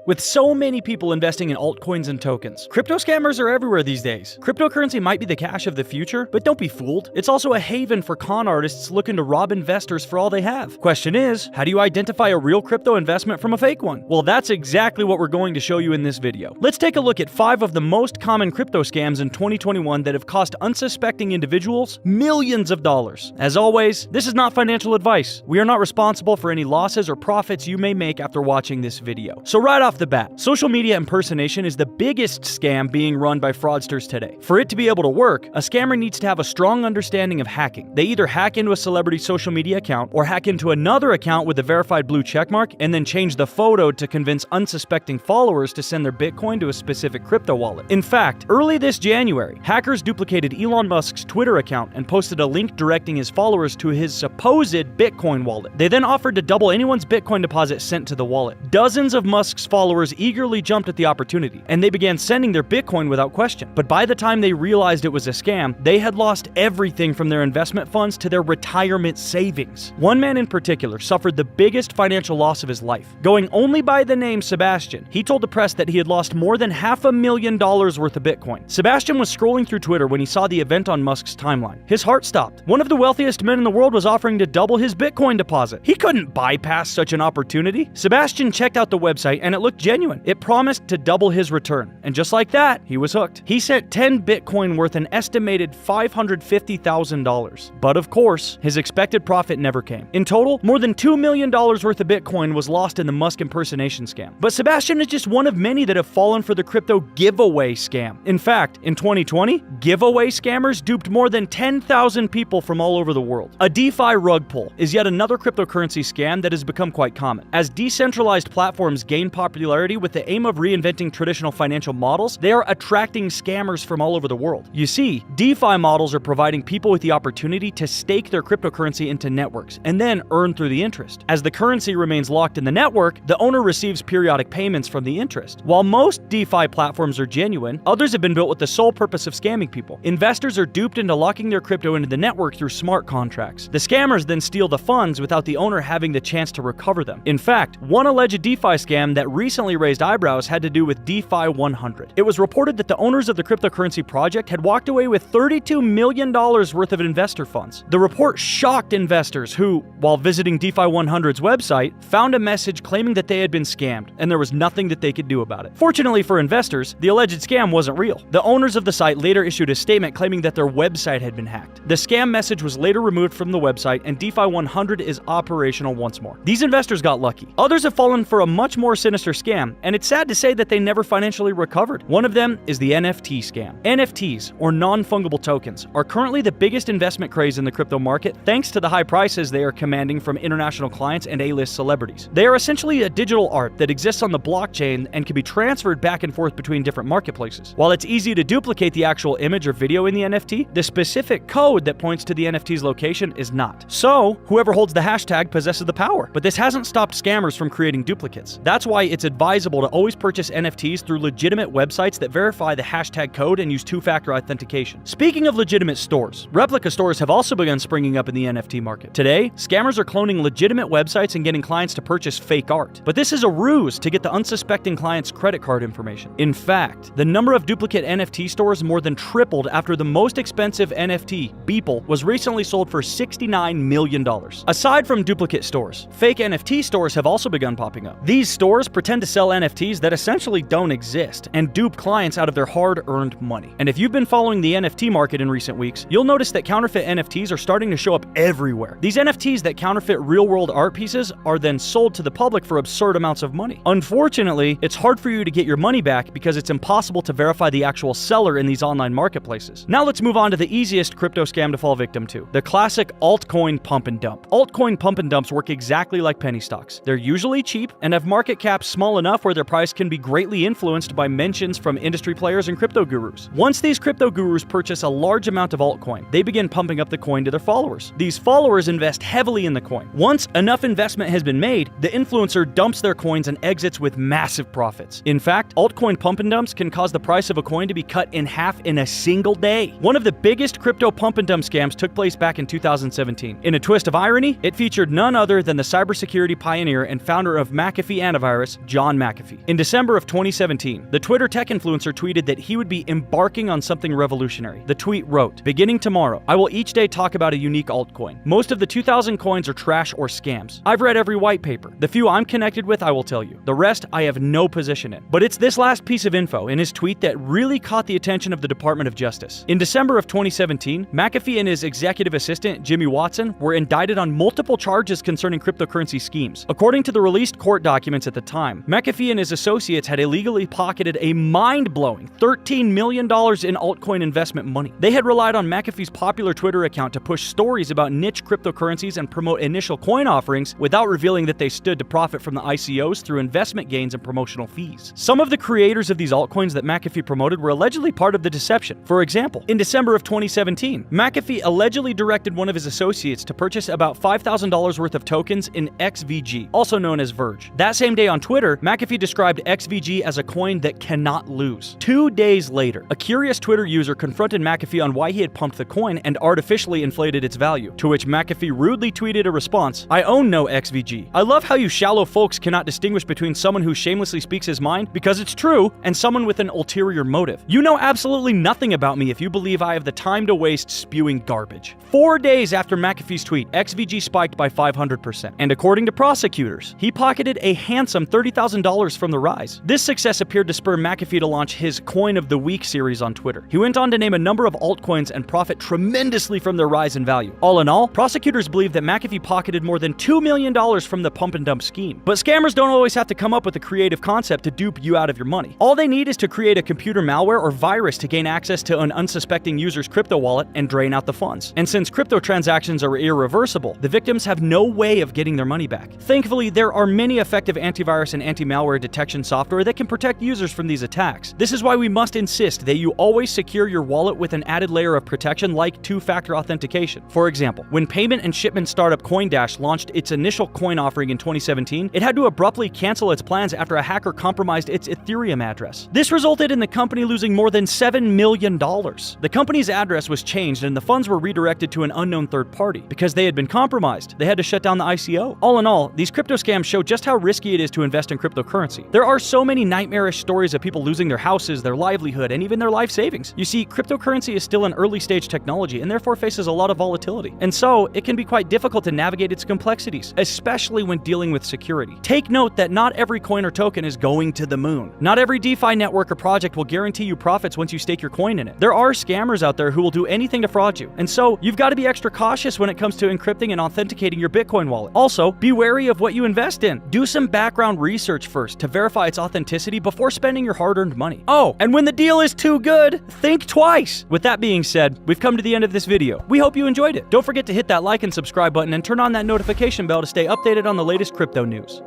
With so many people investing in altcoins and tokens, crypto scammers are everywhere these days. Cryptocurrency might be the cash of the future, but don't be fooled. It's also a haven for con artists looking to rob investors for all they have. Question is, how do you identify a real crypto investment from a fake one? Well, that's exactly what we're going to show you in this video. Let's take a look at 5 of the most common crypto scams in 2021 that have cost unsuspecting individuals millions of dollars. As always, this is not financial advice. We are not responsible for any losses or profits you may make after watching this video. So right off the bat, social media impersonation is the biggest scam being run by fraudsters today. For it to be able to work, a scammer needs to have a strong understanding of hacking. They either hack into a celebrity's social media account or hack into another account with a verified blue checkmark and then change the photo to convince unsuspecting followers to send their Bitcoin to a specific crypto wallet. In fact, early this January, hackers duplicated Elon Musk's Twitter account and posted a link directing his followers to his supposed Bitcoin wallet. They then offered to double anyone's Bitcoin deposit sent to the wallet. Dozens of Musk's followers eagerly jumped at the opportunity, and they began sending their Bitcoin without question. But by the time they realized it was a scam, they had lost everything from their investment funds to their retirement savings. One man in particular suffered the biggest financial loss of his life. Going only by the name Sebastian, he told the press that he had lost more than $500,000 worth of Bitcoin. Sebastian was scrolling through Twitter when he saw the event on Musk's timeline. His heart stopped. One of the wealthiest men in the world was offering to double his Bitcoin deposit. He couldn't bypass such an opportunity. Sebastian checked out the website and it looked genuine. It promised to double his return. And just like that, he was hooked. He sent 10 Bitcoin worth an estimated $550,000. But of course, his expected profit never came. In total, more than $2 million worth of Bitcoin was lost in the Musk impersonation scam. But Sebastian is just one of many that have fallen for the crypto giveaway scam. In fact, in 2020, giveaway scammers duped more than 10,000 people from all over the world. A DeFi rug pull is yet another cryptocurrency scam that has become quite common. As decentralized platforms gain popularity with the aim of reinventing traditional financial models, they are attracting scammers from all over the world. You see, DeFi models are providing people with the opportunity to stake their cryptocurrency into networks and then earn through the interest. As the currency remains locked in the network, the owner receives periodic payments from the interest. While most DeFi platforms are genuine, others have been built with the sole purpose of scamming people. Investors are duped into locking their crypto into the network through smart contracts. The scammers then steal the funds without the owner having the chance to recover them. In fact, one alleged DeFi scam that recently raised eyebrows had to do with DeFi 100. It was reported that the owners of the cryptocurrency project had walked away with $32 million worth of investor funds. The report shocked investors who, while visiting DeFi 100's website, found a message claiming that they had been scammed, and there was nothing that they could do about it. Fortunately for investors, the alleged scam wasn't real. The owners of the site later issued a statement claiming that their website had been hacked. The scam message was later removed from the website, and DeFi 100 is operational once more. These investors got lucky. Others have fallen for a much more sinister scam, and it's sad to say that they never financially recovered. One of them is the NFT scam. NFTs, or non-fungible tokens, are currently the biggest investment craze in the crypto market thanks to the high prices they are commanding from international clients and A-list celebrities. They are essentially a digital art that exists on the blockchain and can be transferred back and forth between different marketplaces. While it's easy to duplicate the actual image or video in the NFT, the specific code that points to the NFT's location is not. So, whoever holds the hashtag possesses the power. But this hasn't stopped scammers from creating duplicates. That's why it's advisable to always purchase NFTs through legitimate websites that verify the hashtag code and use two-factor authentication. Speaking of legitimate stores, replica stores have also begun springing up in the NFT market. Today, scammers are cloning legitimate websites and getting clients to purchase fake art. But this is a ruse to get the unsuspecting client's credit card information. In fact, the number of duplicate NFT stores more than tripled after the most expensive NFT, Beeple, was recently sold for $69 million. Aside from duplicate stores, fake NFT stores have also begun popping up. These stores pretend to sell NFTs that essentially don't exist and dupe clients out of their hard-earned money. And if you've been following the NFT market in recent weeks, you'll notice that counterfeit NFTs are starting to show up everywhere. These NFTs that counterfeit real-world art pieces are then sold to the public for absurd amounts of money. Unfortunately, it's hard for you to get your money back because it's impossible to verify the actual seller in these online marketplaces. Now let's move on to the easiest crypto scam to fall victim to, the classic altcoin pump and dump. Altcoin pump and dumps work exactly like penny stocks. They're usually cheap and have market caps small enough where their price can be greatly influenced by mentions from industry players and crypto gurus. Once these crypto gurus purchase a large amount of altcoin, they begin pumping up the coin to their followers. These followers invest heavily in the coin. Once enough investment has been made, the influencer dumps their coins and exits with massive profits. In fact, altcoin pump and dumps can cause the price of a coin to be cut in half in a single day. One of the biggest crypto pump and dump scams took place back in 2017. In a twist of irony, it featured none other than the cybersecurity pioneer and founder of McAfee Antivirus, John McAfee. In December of 2017, the Twitter tech influencer tweeted that he would be embarking on something revolutionary. The tweet wrote, "Beginning tomorrow, I will each day talk about a unique altcoin. Most of the 2,000 coins are trash or scams. I've read every white paper. The few I'm connected with, I will tell you. The rest, I have no position in." But it's this last piece of info in his tweet that really caught the attention of the Department of Justice. In December of 2017, McAfee and his executive assistant, Jimmy Watson, were indicted on multiple charges concerning cryptocurrency schemes. According to the released court documents at the time, McAfee and his associates had illegally pocketed a mind-blowing $13 million in altcoin investment money. They had relied on McAfee's popular Twitter account to push stories about niche cryptocurrencies and promote initial coin offerings without revealing that they stood to profit from the ICOs through investment gains and promotional fees. Some of the creators of these altcoins that McAfee promoted were allegedly part of the deception. For example, in December of 2017, McAfee allegedly directed one of his associates to purchase about $5,000 worth of tokens in XVG, also known as Verge. That same day on Twitter, McAfee described XVG as a coin that cannot lose. 2 days later, a curious Twitter user confronted McAfee on why he had pumped the coin and artificially inflated its value, to which McAfee rudely tweeted a response, "I own no XVG. I love how you shallow folks cannot distinguish between someone who shamelessly speaks his mind because it's true and someone with an ulterior motive. You know absolutely nothing about me if you believe I have the time to waste spewing garbage." 4 days after McAfee's tweet, XVG spiked by 500%. And according to prosecutors, he pocketed a handsome $30,000 from the rise. This success appeared to spur McAfee to launch his Coin of the Week series on Twitter. He went on to name a number of altcoins and profit tremendously from their rise in value. All in all, prosecutors believe that McAfee pocketed more than $2 million from the pump and dump scheme. But scammers don't always have to come up with a creative concept to dupe you out of your money. All they need is to create a computer malware or virus to gain access to an unsuspecting user's crypto wallet and drain out the funds. And since crypto transactions are irreversible, the victims have no way of getting their money back. Thankfully, there are many effective antivirus and anti-malware detection software that can protect users from these attacks. This is why we must insist that you always secure your wallet with an added layer of protection like two-factor authentication. For example, when payment and shipment startup CoinDash launched its initial coin offering in 2017, it had to abruptly cancel its plans after a hacker compromised its Ethereum address. This resulted in the company losing more than $7 million. The company's address was changed and the funds were redirected to an unknown third party. Because they had been compromised, they had to shut down the ICO. All in all, these crypto scams show just how risky it is to invest in cryptocurrency. There are so many nightmarish stories of people losing their houses, their livelihood, and even their life savings. You see, cryptocurrency is still an early stage technology and therefore faces a lot of volatility. And so, it can be quite difficult to navigate its complexities, especially when dealing with security. Take note that not every coin or token is going to the moon. Not every DeFi network or project will guarantee you profits once you stake your coin in it. There are scammers out there who will do anything to fraud you. And so, you've got to be extra cautious when it comes to encrypting and authenticating your Bitcoin wallet. Also, be wary of what you invest in. Do some background research first to verify its authenticity before spending your hard-earned money. Oh, and when the deal is too good, think twice. With that being said, we've come to the end of this video. We hope you enjoyed it. Don't forget to hit that like and subscribe button and turn on that notification bell to stay updated on the latest crypto news.